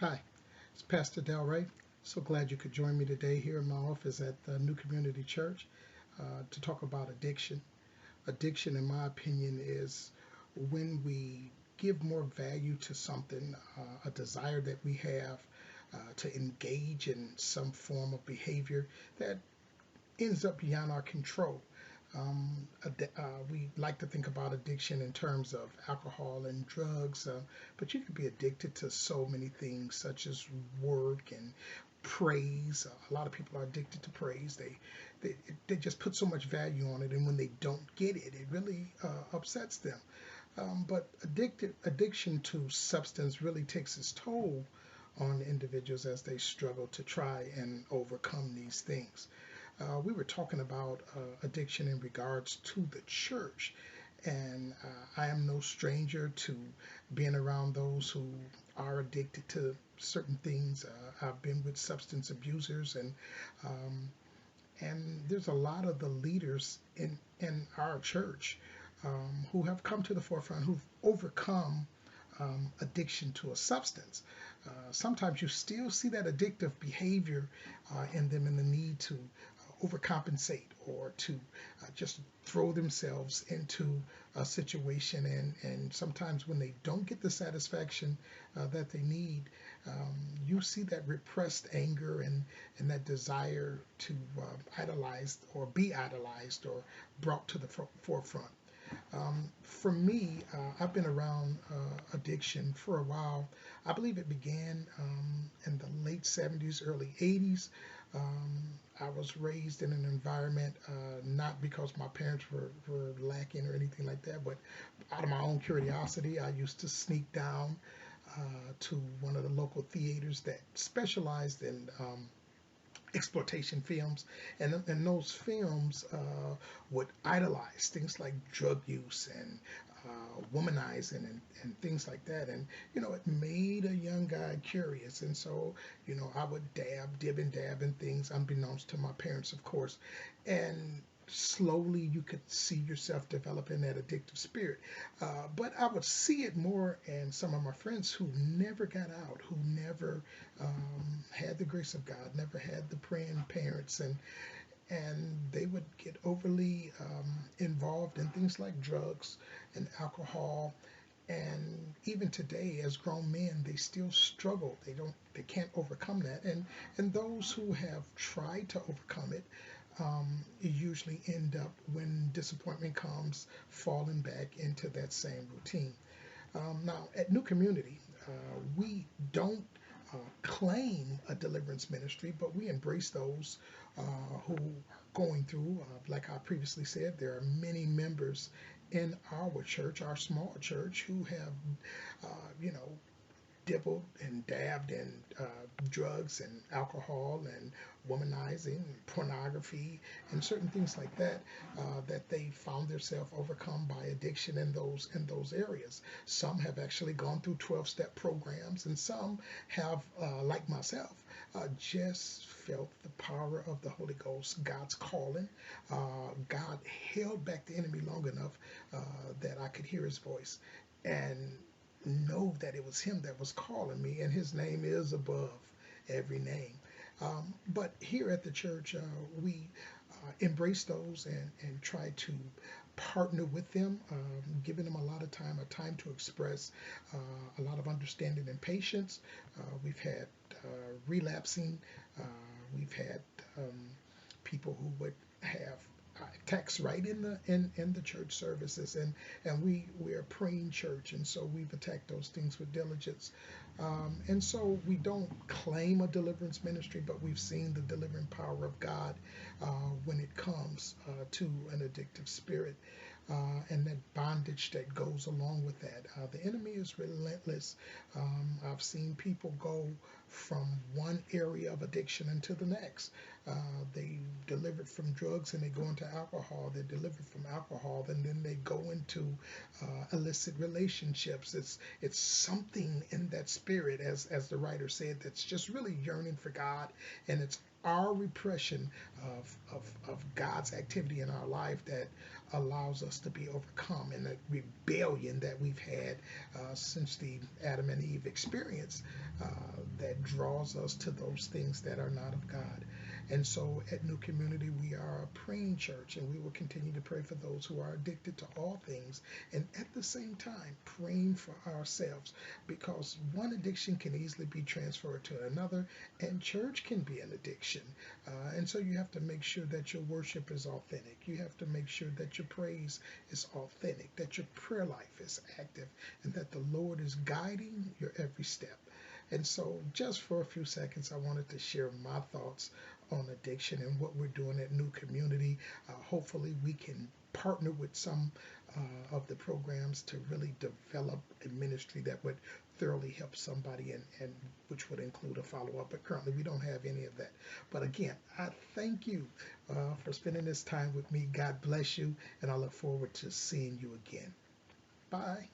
Hi, it's Pastor Del Rey. So glad you could join me today here in my office at the New Community Church to talk about addiction. Addiction, in my opinion, is when we give more value to something, a desire that we have to engage in some form of behavior that ends up beyond our control. We like to think about addiction in terms of alcohol and drugs, but you can be addicted to so many things, such as work and praise. A lot of people are addicted to praise. They just put so much value on it, and when they don't get it, it really upsets them. But addiction to substance really takes its toll on individuals as they struggle to try and overcome these things. We were talking about addiction in regards to the church, and I am no stranger to being around those who are addicted to certain things. I've been with substance abusers, um, and there's a lot of the leaders in our church who have come to the forefront, who've overcome addiction to a substance. Sometimes you still see that addictive behavior in them, and the need to overcompensate or to just throw themselves into a situation. And sometimes when they don't get the satisfaction that they need, you see that repressed anger and that desire to idolize or be idolized or brought to the forefront. For me, I've been around addiction for a while. I believe it began in the late 70s, early 80s. Um, I was raised in an environment, not because my parents were lacking or anything like that, but out of my own curiosity, I used to sneak down to one of the local theaters that specialized in exploitation films, and those films would idolize things like drug use and womanizing and things like that. And it made a young guy curious, and so I would dib and dab in things, unbeknownst to my parents, of course. And slowly you could see yourself developing that addictive spirit. But I would see it more in some of my friends who never got out, who never had the grace of God, never had the praying parents, and they would get overly involved in things like drugs and alcohol. And even today, as grown men, they still struggle. They can't overcome that. And those who have tried to overcome it usually end up, when disappointment comes, falling back into that same routine. Now, at New Community, we don't claim a deliverance ministry, but we embrace those who are going through. Like I previously said, there are many members in our church, our small church, who have, you know, dibbled and dabbed in drugs and alcohol and womanizing, pornography, and certain things like that, that they found themselves overcome by addiction in those areas. Some have actually gone through 12-step programs, and some have, like myself, just felt the power of the Holy Ghost, God's calling. God held back the enemy long enough that I could hear His voice and know that it was Him that was calling me, and His name is above every name. But here at the church, we embrace those and try to partner with them, giving them a lot of time, a time to express, a lot of understanding and patience. We've had relapsing, uh, we've had people who would have text right in the church services, and we're a praying church, and so we've attacked those things with diligence. And so we don't claim a deliverance ministry, but we've seen the delivering power of God when it comes to an addictive spirit, and that bondage that goes along with that. The enemy is relentless. I've seen people go from one area of addiction into the next. They delivered from drugs and they go into alcohol. They delivered from alcohol and then they go into illicit relationships. It's something in that spirit, as the writer said, that's just really yearning for God, and it's our repression of God's activity in our life that allows us to be overcome, and the rebellion that we've had since the Adam and Eve experience that draws us to those things that are not of God. And so at New Community, we are a praying church, and we will continue to pray for those who are addicted to all things, and at the same time, praying for ourselves, because one addiction can easily be transferred to another, and church can be an addiction. And so you have to make sure that your worship is authentic. You have to make sure that your praise is authentic, that your prayer life is active, and that the Lord is guiding your every step. And so, just for a few seconds, I wanted to share my thoughts on addiction and what we're doing at New Community. Hopefully, we can partner with some of the programs to really develop a ministry that would thoroughly help somebody, and which would include a follow-up. But currently, we don't have any of that. But again, I thank you for spending this time with me. God bless you, and I look forward to seeing you again. Bye.